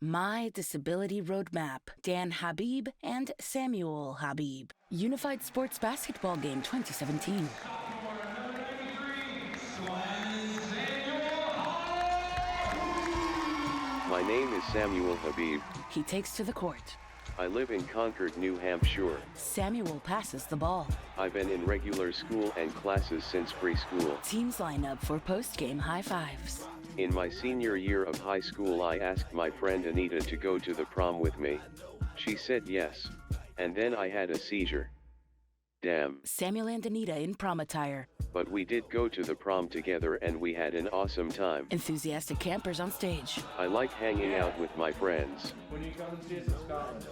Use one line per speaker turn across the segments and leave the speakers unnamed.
My Disability Roadmap, Dan Habib and Samuel Habib. Unified Sports Basketball Game 2017.
My name is Samuel Habib.
He takes to the court.
I live in Concord, New Hampshire.
Samuel passes the ball.
I've been in regular school and classes since preschool.
Teams line up for post-game high fives.
In my senior year of high school, I asked my friend Anita to go to the prom with me. She said yes. And then I had a seizure. Damn.
Samuel and Anita in prom attire.
But we did go to the prom together and we had an awesome time.
Enthusiastic campers on stage.
I like hanging out with my friends.
When you come and see us in Scotland.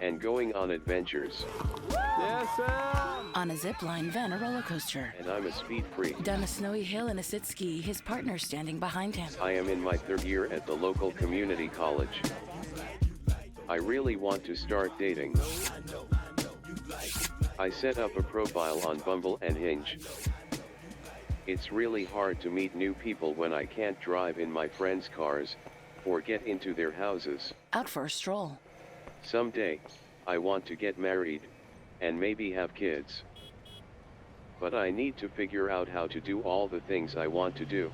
And going on adventures.
Yes, Sam!
On a zip line, then a roller coaster.
And I'm a speed freak.
Down a snowy hill in a sit ski, his partner standing behind him.
I am in my third year at the local community college. I really want to start dating. I set up a profile on Bumble and Hinge. It's really hard to meet new people when I can't drive in my friends' cars, or get into their houses.
Out for a stroll.
Someday, I want to get married, and maybe have kids. But I need to figure out how to do all the things I want to do.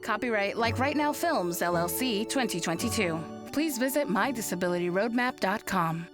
Copyright Like Right Now Films, LLC, 2022. Please visit mydisabilityroadmap.com.